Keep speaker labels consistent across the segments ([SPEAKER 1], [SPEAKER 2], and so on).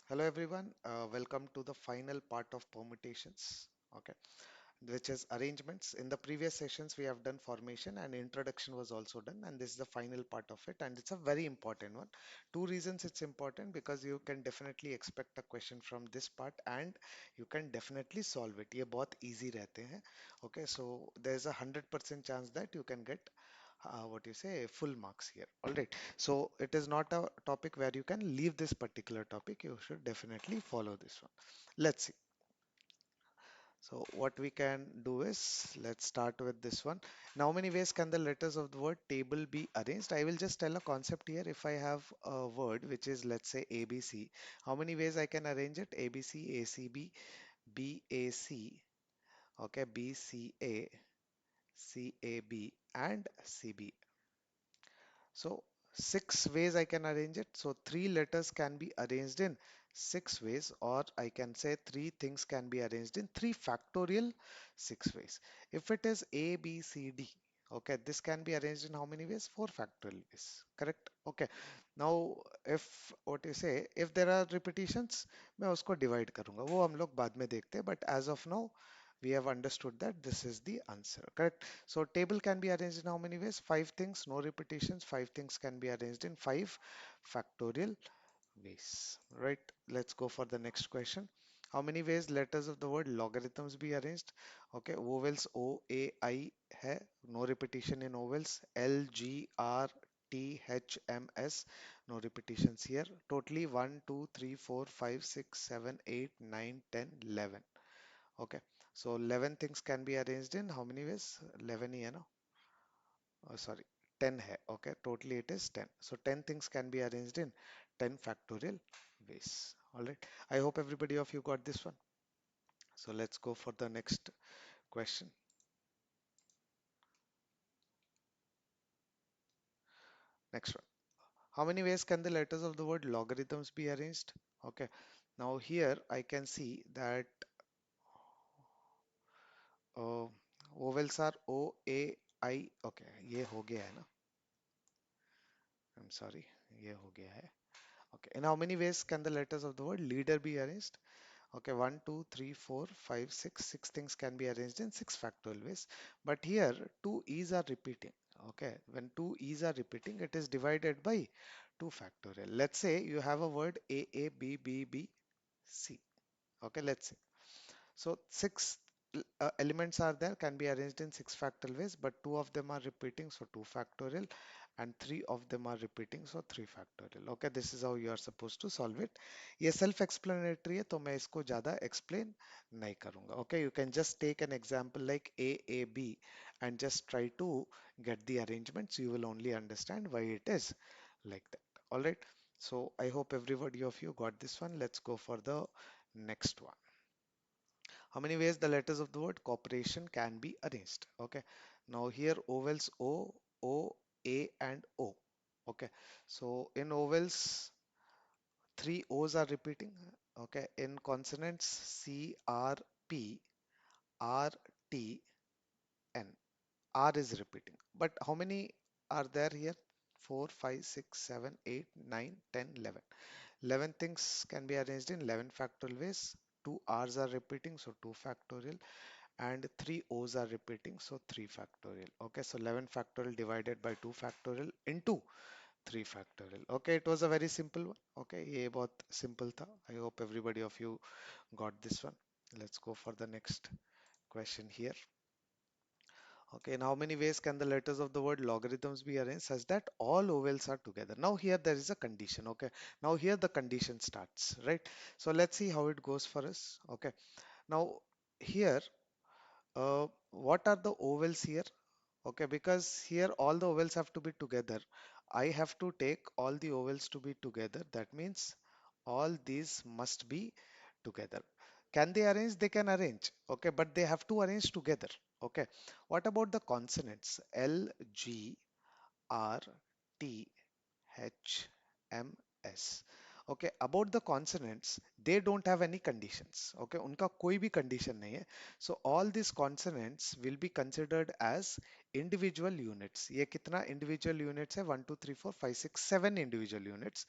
[SPEAKER 1] Hello everyone, welcome to the final part of permutations, okay, which is arrangements. In the previous sessions we have done formation and introduction was also done, and this is the final part of it, and it's a very important one. Two reasons it's important: because you can definitely expect a question from this part and you can definitely solve it. ये बहुत easy रहते हैं, okay, so there's a 100% chance that you can get what you say full marks here. All right, so it is not a topic where you can leave this particular topic. You should definitely follow this one. Let's see. So what we can do is, let's start with this one. Now, how many ways can the letters of the word table be arranged? I will just tell a concept here. If I have a word which is, let's say, ABC, how many ways I can arrange it? ABC, ACB, BAC, okay, BCA, CAB, and CB. So six ways I can arrange it. So three letters can be arranged in six ways, or I can say three things can be arranged in 3 factorial 6 ways. If it is A, B, C, D, okay, this can be arranged in how many ways? 4 factorial ways, correct? Okay. Now, if what you say, if there are repetitions, मैं उसको divide करूंगा. वो हम लोग बाद में देखते हैं. But as of now, we have understood that this is the answer, correct? So table can be arranged in how many ways? Five things, no repetitions. Five things can be arranged in 5 factorial ways, right? Let's go for the next question. How many ways letters of the word logarithms be arranged? Okay, vowels O, A, I है, no repetition in vowels. L, G, R, T, H, M, S, no repetitions here. Totally 1, 2, 3, 4, 5, 6, 7, 8, 9, 10, 11. Okay, so 11 things can be arranged in how many ways? 11 ही है ना? Oh, sorry, 10 है. Okay, totally it is 10. So 10 things can be arranged in 10 factorial ways. All right. I hope everybody of you got this one. So let's go for the next question. Next one. How many ways can the letters of the word logarithms be arranged? Okay. Now here I can see that uh, vowels are O, A, I. Okay, ये हो गया है ना? I'm sorry, ये हो गया है. Okay. In how many ways can the letters of the word leader be arranged? Okay, one, two, three, four, five, six. Six things can be arranged in 6 factorial ways. But here, two e's are repeating. Okay, when two e's are repeating, it is divided by 2 factorial. Let's say you have a word A, B, B, B, C. Okay, let's say. So six elements are there, can be arranged in 6 factorial ways, but two of them are repeating, so 2 factorial, and three of them are repeating, so 3 factorial. Okay, this is how you are supposed to solve it. ये self explanatory है, तो मैं इसको ज़्यादा explain नहीं करूँगा. Okay, you can just take an example like A, B, and just try to get the arrangements. You will only understand why it is like that. All right. So I hope everybody of you got this one. Let's go for the next one. How many ways the letters of the word cooperation can be arranged? Okay, now here vowels O, A, and O. Okay, so in vowels, three O's are repeating. Okay, in consonants, C, R, P, R, T, N. R is repeating. But how many are there here? 4, 5, 6, 7, 8, 9, 10, 11. 11 things can be arranged in 11 factorial ways. Two R's are repeating, so 2 factorial, and three O's are repeating, so 3 factorial. Okay, so 11 factorial divided by 2 factorial into 3 factorial. Okay, it was a very simple one. Okay, ये बहुत simple था. I hope everybody of you got this one. Let's go for the next question here. Okay, in how many ways can the letters of the word logarithms be arranged such that all vowels are together? Now here there is a condition. Okay, now here the condition starts, right? So let's see how it goes for us. Okay, now here what are the vowels here? Okay, because here all the vowels have to be together. I have to take all the vowels to be together. That means all these must be together. Can they arrange? They can arrange. Okay, but they have to arrange together. Okay. What about the consonants? L, G, R, T, H, M, S. Okay, about the consonants, they don't have any conditions. Okay, उनका कोई भी condition नहीं है. So all these consonants will be considered as individual units. ये कितना individual units है? 1 2 3 4 5 6 7 individual units,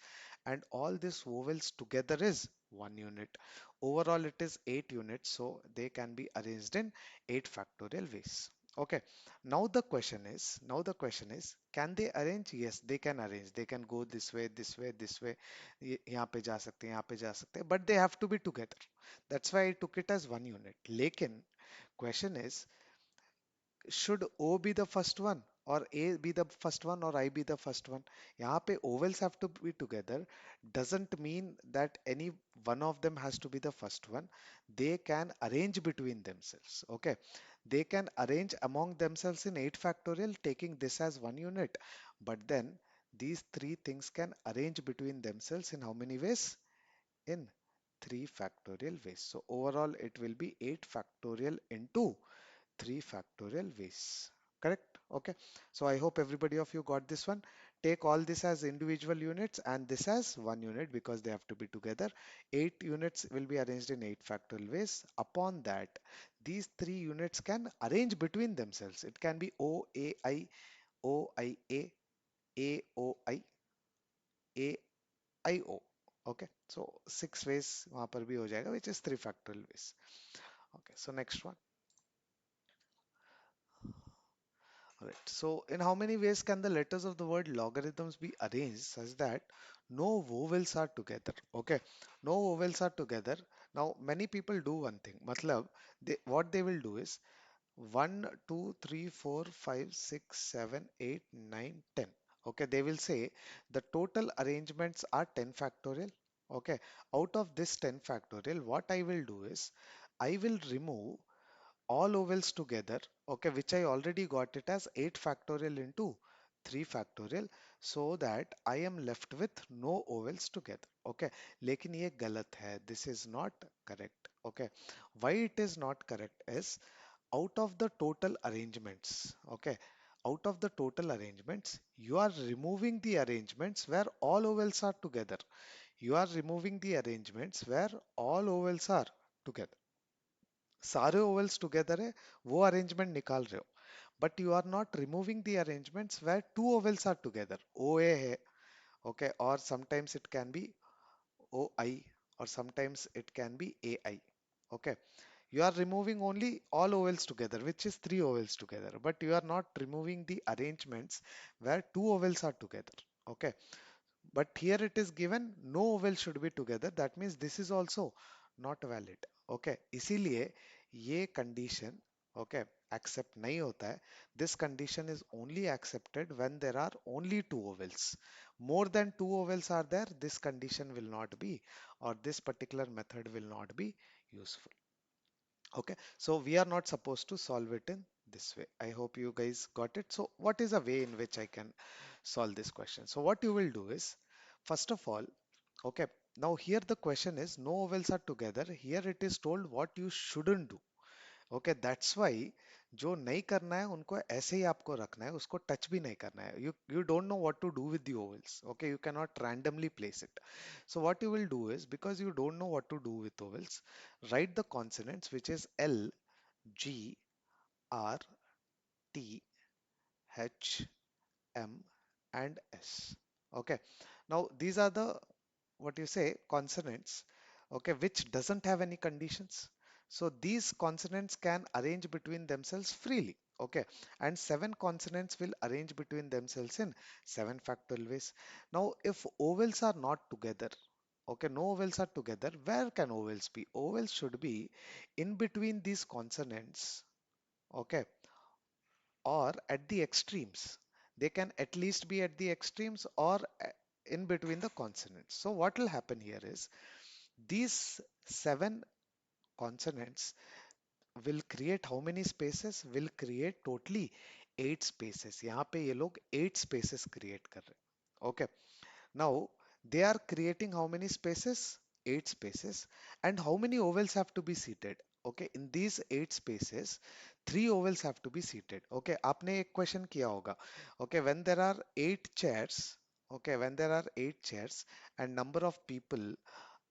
[SPEAKER 1] and all these vowels together is 1 unit. Overall it is 8 units, so they can be arranged in 8 factorial ways. Okay, now the question is, can they arrange? Yes, they can arrange. They can go this way, this way, this way. यहाँ पे जा सकते हैं, यहाँ पे जा सकते हैं, but they have to be together. That's why I took it as 1 unit. लेकिन question is, should O be the first one or A be the first one or I be the first one? यहाँ पे ovals have to be together doesn't mean that any one of them has to be the first one. They can arrange between themselves. Okay, they can arrange among themselves in 8 factorial, taking this as 1 unit. But then these three things can arrange between themselves in how many ways? In 3 factorial ways. So overall it will be 8 factorial into 3 factorial ways. Correct? Okay. So I hope everybody of you got this one. Take all this as individual units and this as 1 unit because they have to be together. 8 units will be arranged in 8 factorial ways. Upon that, these 3 units can arrange between themselves. It can be O, A, I, O, I, A, O, A, I, O. Okay. So 6 ways वहाँ पर भी हो जाएगा, which is 3 factorial ways. Okay. So next one. Alright, so in how many ways can the letters of the word logarithms be arranged such that no vowels are together? Okay, no vowels are together. Now, many people do one thing. Matlab, what they will do is 1, 2, 3, 4, 5, 6, 7, 8, 9, 10. Okay, they will say the total arrangements are 10 factorial. Okay, out of this 10 factorial, what I will do is I will remove all ovals together, okay, which I already got it as 8 factorial into 3 factorial, so that I am left with no ovals together. Okay, लेकिन ये गलत है. This is not correct. Okay, why it is not correct is, out of the total arrangements, okay, out of the total arrangements, you are removing the arrangements where all ovals are together. You are removing the arrangements where all ovals are together. सारे ovals together है, वो arrangement निकाल रहे हो, but you are not removing the arrangements where two ovals are together. O A है, okay, और sometimes it can be O I, और sometimes it can be A I. Okay, you are removing only all ovals together, which is three ovals together, but you are not removing the arrangements where two ovals are together. Okay, but here it is given no vowel should be together, that means this is also not valid. Okay, इसीलिए ये condition, okay, accept नहीं होता है. This condition is only accepted when there are only two vowels. More than two vowels are there, this condition will not be, or this particular method will not be useful. Okay, so we are not supposed to solve it in this way. I hope you guys got it. So what is a way in which I can solve this question? So what you will do is, first of all, okay, now here the question is no vowels are together. Here it is told what you shouldn't do. Okay, that's why जो नहीं करना है उनको ऐसे ही आपको रखना है, उसको टच भी नहीं करना है. You don't know what to do with the vowels. Okay, you cannot randomly place it. So what you will do is, because you don't know what to do with vowels, write the consonants, which is L, G, R, T, H, M, and S. Okay, now these are the, what you say, consonants, okay, which doesn't have any conditions. So these consonants can arrange between themselves freely. Okay, and 7 consonants will arrange between themselves in 7 factorial ways. Now if vowels are not together, okay, no vowels are together, where can vowels be? Vowels should be in between these consonants, okay, or at the extremes. They can at least be at the extremes or in between the consonants. So what will happen here is, these 7 consonants will create how many spaces? Will create totally 8 spaces. यहाँ पे ये लोग 8 spaces create कर रहे हैं. Okay. Now they are creating how many spaces? 8 spaces. And how many ovals have to be seated? Okay, in these 8 spaces, 3 ovals have to be seated. Okay, आपने एक question किया होगा. Okay, when there are 8 chairs, okay, when there are 8 chairs and number of people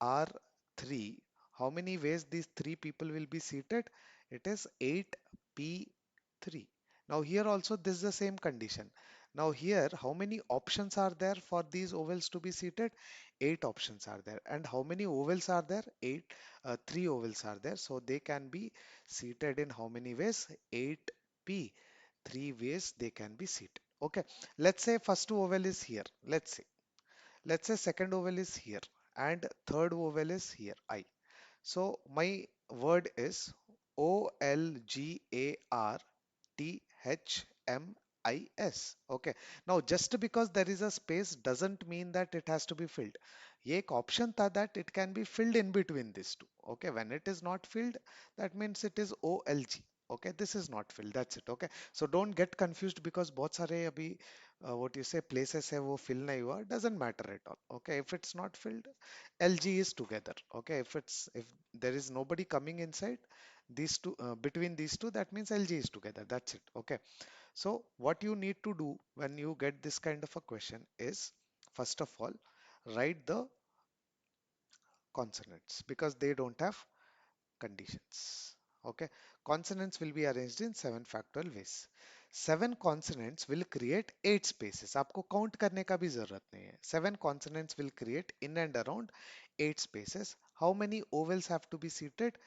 [SPEAKER 1] are 3, how many ways these 3 people will be seated? It is 8p3. Now here also this is the same condition. Now here, how many options are there for these ovals to be seated? Eight options are there. And how many ovals are there? Three ovals are there. So they can be seated in how many ways? 8p. Three ways they can be seated. Okay. Let's say first oval is here. Let's say second oval is here and third oval is here, I. So my word is OLGARTHMIS. Okay. Now just because there is a space doesn't mean that it has to be filled. ये एक option था that it can be filled in between these two. Okay. When it is not filled, that means it is OLG. Okay. This is not filled. That's it. Okay. So don't get confused because बहुत सारे अभी what you say places है वो fill नहीं हुआ. Doesn't matter at all. Okay. If it's not filled, LG is together. Okay. If there is nobody coming inside these two between these two, that means LG is together. That's it. Okay. So what you need to do when you get this kind of a question is, first of all, write the consonants because they don't have conditions. Okay. Consonants will be arranged in seven factorial ways. Seven consonants will create eight spaces. आपको count करने का भी जरूरत नहीं है. Seven consonants will create in and around eight spaces. How many ovals have to be seated?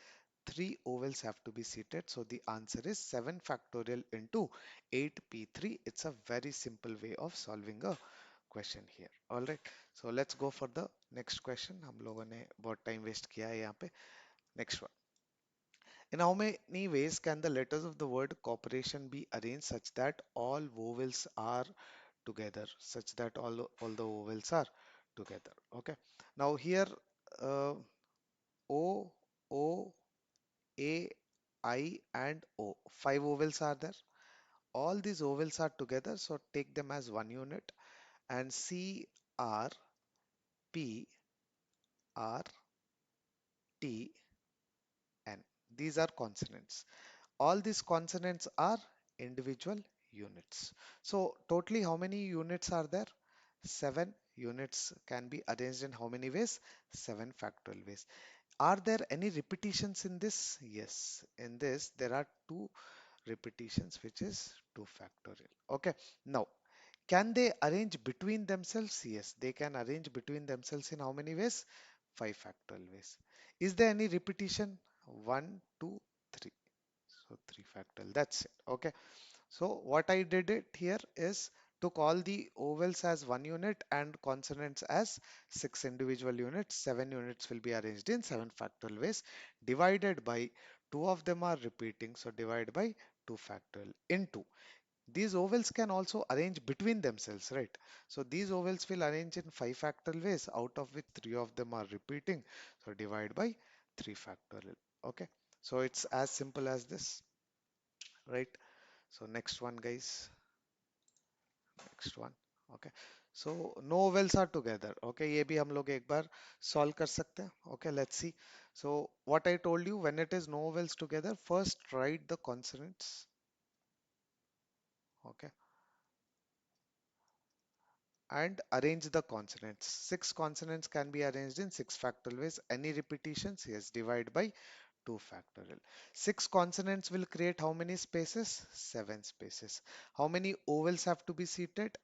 [SPEAKER 1] Three ovals have to be seated. So the answer is 7 factorial into 8p3. It's a very simple way of solving a question here. All right. So let's go for the next question. हम लोगों ने बहुत time waste किया है यहाँ पे. Next one. In how many ways can the letters of the word cooperation be arranged such that all vowels are together, such that all the vowels are together? Okay. Now here, uh, O, O, A, I, and O. Five vowels are there. All these vowels are together, so take them as one unit. And C, R, P, R, T, N. These are consonants. All these consonants are individual units. So totally how many units are there? Seven units can be arranged in how many ways? Seven factorial ways. Are there any repetitions in this? Yes, in this there are two repetitions, which is 2 factorial. Okay. Now, can they arrange between themselves? Yes, they can arrange between themselves in how many ways? 5 factorial ways. Is there any repetition? 1, 2, 3. So 3 factorial. That's it. Okay. So what I did it here is took all the ovals as one unit and consonants as six individual units. Seven units will be arranged in seven factorial ways, divided by two of them are repeating. So divide by 2 factorial into. These ovals can also arrange between themselves, right? So these ovals will arrange in 5 factorial ways, out of which three of them are repeating. So divide by 3 factorial. Okay. So it's as simple as this, right? So next one, guys. Next one. Okay. So no vowels are together. Okay. ये भी हम लोग एक बार solve कर सकते हैं. Okay. Let's see. So what I told you, when it is no vowels together, first write the consonants. Okay. And arrange the consonants. Six consonants can be arranged in six factorial ways. Any repetitions? Yes. Divide by 2 factorial. Six consonants will create how many spaces? Seven spaces. How many ovals have to be seated?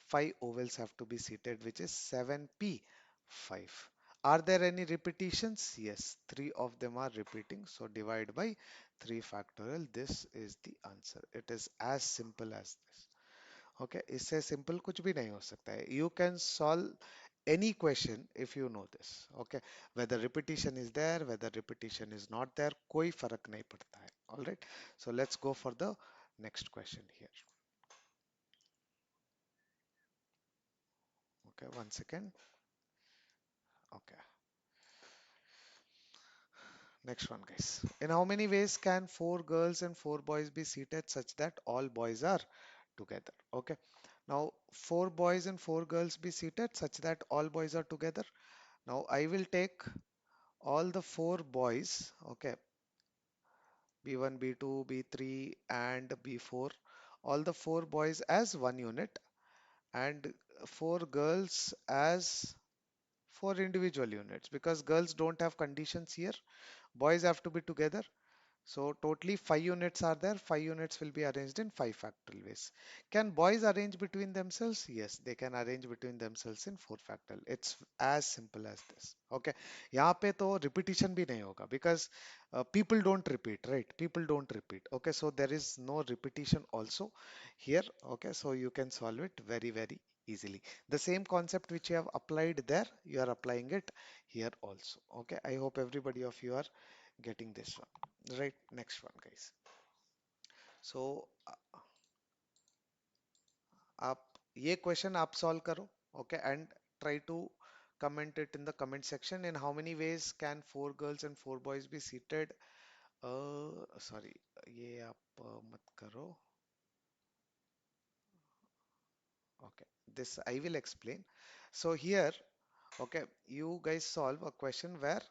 [SPEAKER 1] Five ovals have to be seated, which is 7p 5. Are there any repetitions? Yes, three of them are repeating. So divide by 3 factorial. This is the answer. It is as simple as this. Okay, इससे simple कुछ भी नहीं हो सकता है. You can solve any question if you know this. Okay, whether repetition is there, whether repetition is not there, कोई फर्क नहीं पड़ता है. All right, so let's go for the next question here. Okay, one second. Okay. Next one, guys. In how many ways can four girls and four boys be seated such that all boys are together? Okay. Now, four boys and four girls be seated such that all boys are together. Now, I will take all the four boys, okay, B1, B2, B3, and B4, all the four boys as one unit and four girls as four individual units because girls don't have conditions here. Boys have to be together. So totally 5 units are there. 5 units will be arranged in 5 factorial ways. Can boys arrange between themselves? Yes, they can arrange between themselves in 4 factorial. It's as simple as this. Okay. यहाँ पे तो repetition भी नहीं होगा because people don't repeat, right? People don't repeat. Okay, so there is no repetition also here. Okay, so you can solve it very, very easily. The same concept which you have applied there, you are applying it here also. Okay, I hope everybody of you are getting this one. Right, next one, guys. So आप ये question आप solve करो, okay, and try to comment it in the comment section. In how many ways can 4 girls and 4 boys be seated? Sorry, ये आप मत करो. Okay, this I will explain. So here, okay, you guys solve a question where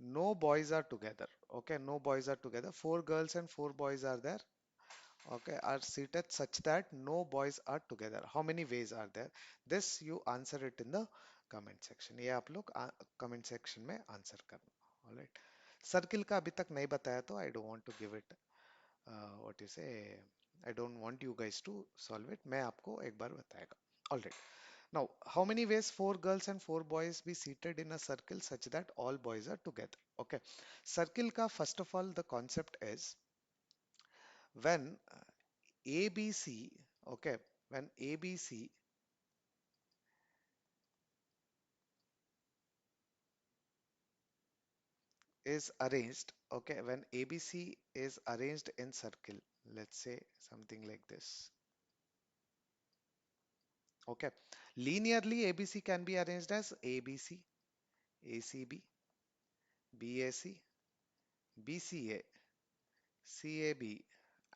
[SPEAKER 1] no boys are together. Okay, no boys are together. 4 girls and 4 boys are there. Okay, are seated such that no boys are together. How many ways are there? This you answer it in the comment section. ये आप लोग comment section में answer करना. All right. Circle का अभी तक नहीं बताया तो I don't want to give it what you say. I don't want you guys to solve it. मैं आपको एक बार बताएगा. All right. Now, how many ways 4 girls and 4 boys be seated in a circle such that all boys are together? Okay. Circle ka first of all the concept is when ABC, okay, when ABC is arranged, okay, when ABC is arranged in circle, let's say something like this, okay, linearly ABC can be arranged as ABC, ACB, BAC, BCA, CAB,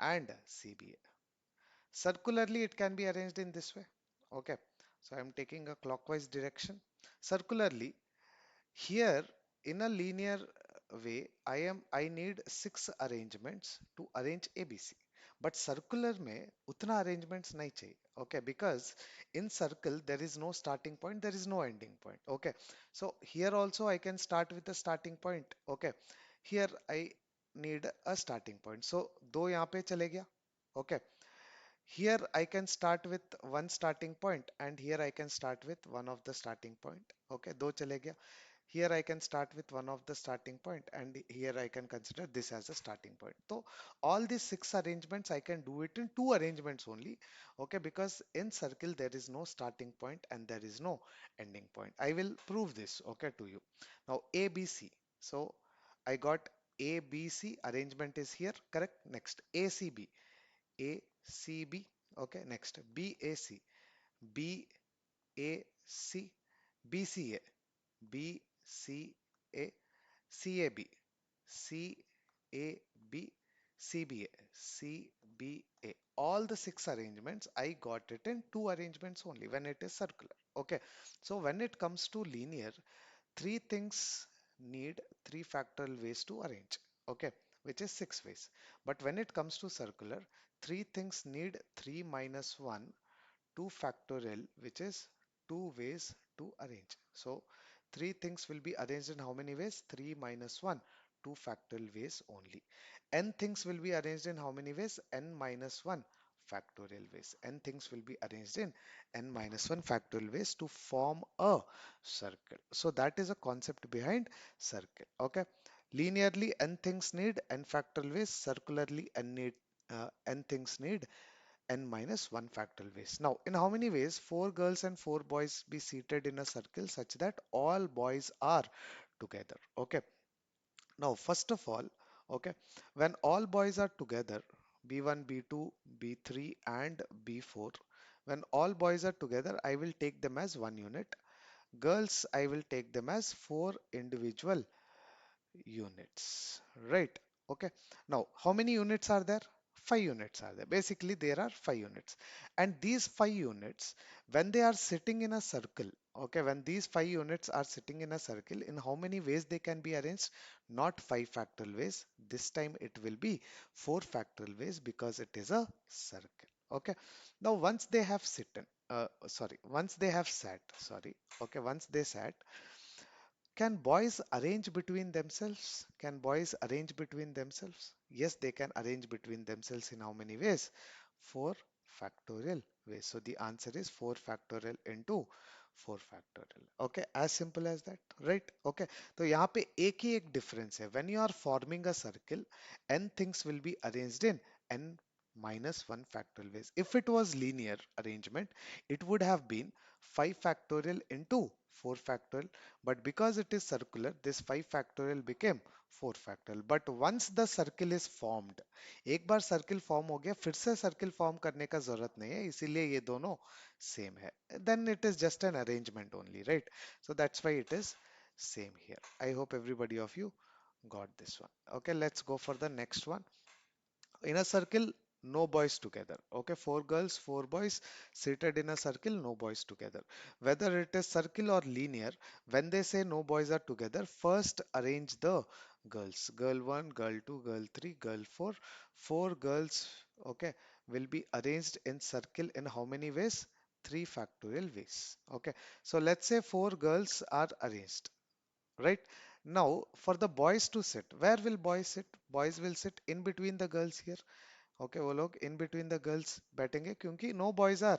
[SPEAKER 1] and CBA. Circularly, it can be arranged in this way, okay. So I'm taking a clockwise direction. Circularly, here in a linear way, I need 6 arrangements to arrange ABC. But circular में उतना arrangements नहीं चाहिए. Okay, because in circle there is no starting point, there is no ending point. Okay, so here also I can start with a starting point. Okay, here I need a starting point. So दो यहाँ पे चले गया. Okay, here I can start with one starting point and here I can start with one of the starting point. Okay, दो चले गया. Here I can start with one of the starting point and here I can consider this as a starting point. So all these 6 arrangements I can do it in 2 arrangements only. Okay, because in circle there is no starting point and there is no ending point. I will prove this, okay, to you. Now ABC. So I got ABC arrangement is here, correct? Next ACB. ACB. Okay, next BAC. BAC. BCA. BCA, CAB, CAB, CBA, CBA. All the 6 arrangements, I got it in 2 arrangements only when it is circular. Okay. So when it comes to linear, 3 things need 3 factorial ways to arrange. Okay. Which is 6 ways. But when it comes to circular, 3 things need 3 minus 1 2 factorial, which is 2 ways to arrange. So 3 things will be arranged in how many ways? 3 minus 1, 2 factorial ways only. N things will be arranged in how many ways? N minus 1 factorial ways. N things will be arranged in N minus 1 factorial ways to form a circle. So that is a concept behind circle. Okay. Linearly, N things need N factorial ways. Circularly, N things need N minus 1 factorial ways. Now, in how many ways 4 girls and 4 boys be seated in a circle such that all boys are together? Okay. Now, first of all, okay, when all boys are together, B1, B2, B3, and B4, when all boys are together, I will take them as 1 unit. Girls, I will take them as 4 individual units, right? Okay, now how many units are there? 5 units are there. Basically there are 5 units, and these 5 units, when they are sitting in a circle, okay, when these 5 units are sitting in a circle, in how many ways they can be arranged? Not 5 factorial ways, this time it will be 4 factorial ways because it is a circle. Okay, now once they have once they have sat, sorry, okay, once they sat, Can boys arrange between themselves? Can boys arrange between themselves? Yes, they can arrange between themselves in how many ways? 4 factorial ways. So the answer is 4 factorial into 4 factorial. Okay, as simple as that, right? Okay, तो यहाँ पे एक ही एक difference है. When you are forming a circle, n things will be arranged in n minus 1 factorial ways. If it was linear arrangement, it would have been 5 factorial into 4 factorial, but because it is circular, this 5 factorial became 4 factorial. But once the circle is formed, एक बार circle form हो गया, फिर से circle form करने का जरूरत नहीं है, इसीलिए ये दोनों same है. Then it is just an arrangement only, right? So that's why it is same here. I hope everybody of you got this one. Okay, let's go for the next one. In a circle, no boys together. Okay, 4 girls, 4 boys seated in a circle, no boys together. Whether it is circle or linear, when they say no boys are together, first arrange the girls. Girl 1, girl 2, girl 3, girl 4. 4 girls, okay, will be arranged in circle in how many ways? 3 factorial ways. Okay, so let's say 4 girls are arranged, right? Now for the boys to sit, where will boys sit? Boys will sit in between the girls here. Okay, वो लोग in between the girls बैठेंगे क्योंकि no boys are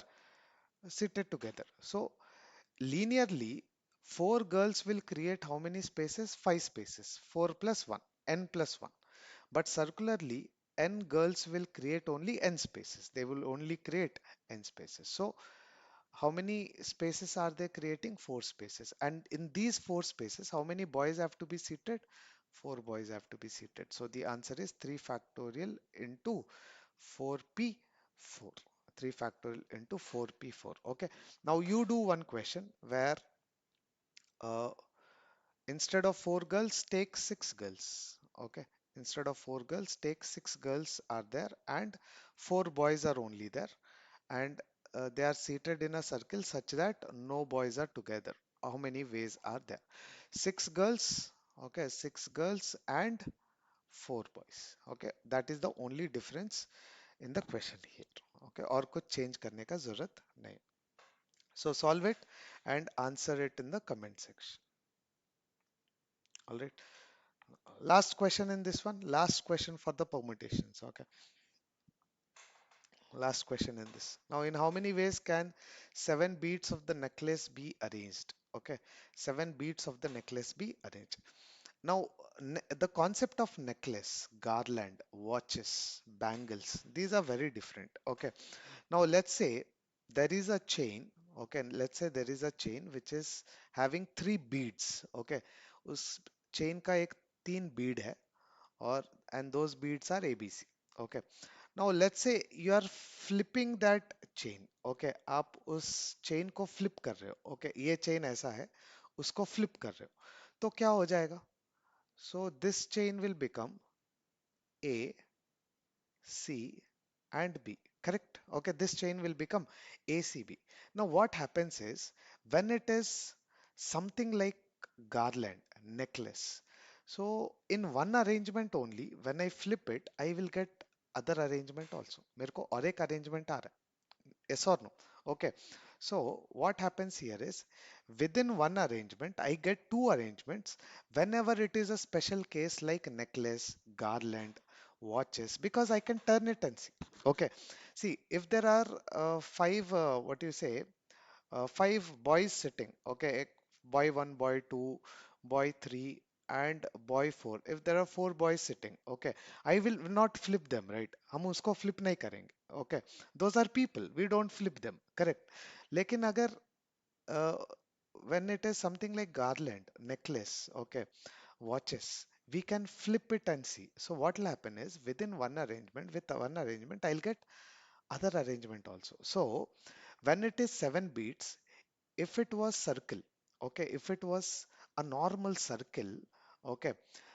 [SPEAKER 1] seated together. So linearly, 4 girls will create how many spaces? 5 spaces. 4 plus 1, n plus 1. But circularly, n girls will create only n spaces. They will only create n spaces. So how many spaces are they creating? 4 spaces. And in these 4 spaces, how many boys have to be seated? 4 boys have to be seated. So the answer is 3 factorial into 4p4. 3 factorial into 4p4. Okay. Now you do one question where uh, instead of 4 girls, take 6 girls. Okay. Instead of 4 girls, take 6 girls are there and 4 boys are only there, and they are seated in a circle such that no boys are together. How many ways are there? 6 girls, okay, 6 girls and 4 boys. Okay, that is the only difference in the question here. Okay, और कुछ change करने का जरूरत नहीं. So solve it and answer it in the comment section. All right. Last question in this one. Last question for the permutations. Okay. Last question in this. Now, in how many ways can 7 beads of the necklace be arranged? Okay, 7 beads of the necklace be arranged. Now, the concept of necklace, garland, watches, bangles, these are very different. Okay, now let's say there is a chain. Okay, let's say there is a chain which is having 3 beads. Okay, उस chain का एक 3 bead है और and those beads are ABC. Okay, now let's say you are flipping that chain. Okay, आप उस chain को flip कर रहे हो. Okay, ये chain ऐसा है, उसको flip कर रहे हो, तो क्या हो जाएगा? So this chain will become A, C and B. Correct? Okay, this chain will become ACB. Now what happens is when it is something like garland, necklace. So in one arrangement only, when I flip it, I will get other arrangement also. मेरे को और एक arrangement आ रहा है. Yes or no? Okay. So what happens here is within one arrangement, I get 2 arrangements whenever it is a special case like necklace, garland, watches, because I can turn it and see. Okay. See, if there are 5, what do you say, 5 boys sitting. Okay. Boy 1, boy 2, boy 3, and boy 4. If there are 4 boys sitting, okay, I will not flip them, right? हम उसको flip नहीं करेंगे. Okay. Those are people. We don't flip them. Correct. लेकिन अगर uh, when it is something like garland, necklace, okay, watches, we can flip it and see. So what will happen is within one arrangement, with one arrangement, I'll get other arrangement also. So when it is 7 beats, if it was circle, okay, if it was a normal circle, okay,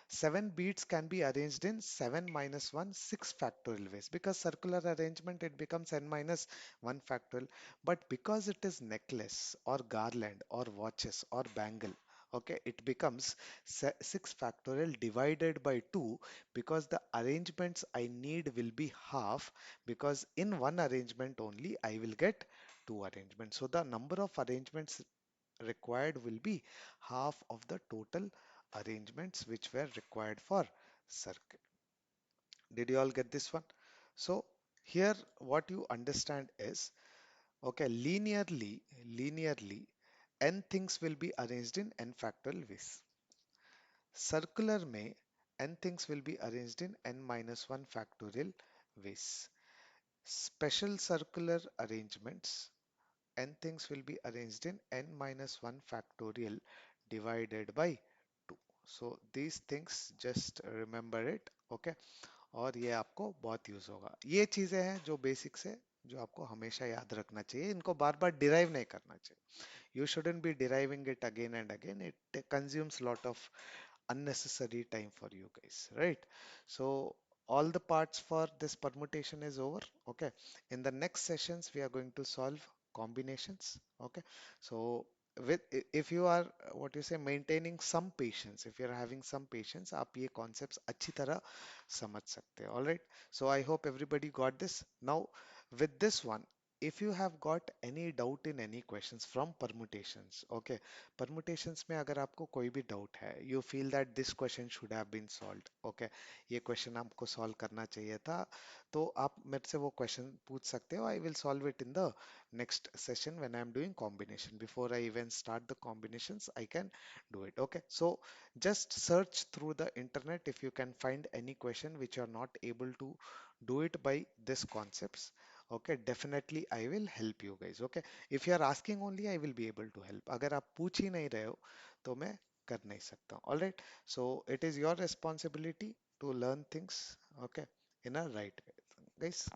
[SPEAKER 1] 7 beads can be arranged in 7 minus 1 6 factorial ways, because circular arrangement it becomes n minus 1 factorial. But because it is necklace or garland or watches or bangle, okay, it becomes 6 factorial divided by 2, because the arrangements I need will be half, because in one arrangement only I will get 2 arrangements. So the number of arrangements required will be half of the total arrangements which were required for circle. Did you all get this one? So here what you understand is, okay, linearly, n things will be arranged in n factorial ways. Circular में n things will be arranged in n minus 1 factorial ways. Special circular arrangements, n things will be arranged in n minus 1 factorial divided by 2. So these things just remember it, okay? और ये आपको बहुत use होगा. ये चीजें हैं जो basics है, जो आपको हमेशा याद रखना चाहिए. इनको बार बार डिराइव नहीं करना चाहिए. You shouldn't be deriving it again and again. It consumes lot of unnecessary time for you guys, right? So all the parts for this permutation is over. Okay, in the next sessions we are going to solve combinations. Okay, so with if you are what you say maintaining some patience, if you are having some patience, आप ये concepts अच्छी तरह समझ सकते हैं. All right, so I hope everybody got this. Now with this one, if you have got any doubt in any questions from permutations, okay, permutations में अगर आपको कोई भी डाउट है, you feel that this question should have been solved, okay, ये question आपको solve करना चाहिए था, तो आप मेरे से वो question पूछ सकते हो. I will solve it in the next session when I am doing combination. Before I even start the combinations, I can do it. Okay, so just search through the internet if you can find any question which you are not able to do it by this concepts. Okay, definitely I will help you guys. Okay, if you are asking only, I will be able to help. अगर आप पूछ ही नहीं रहे हो तो मैं कर नहीं सकता. All right, so it is your responsibility to learn things, okay, in a right way, guys.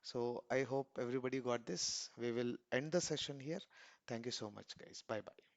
[SPEAKER 1] So I hope everybody got this. We will end the session here. Thank you so much, guys. Bye bye.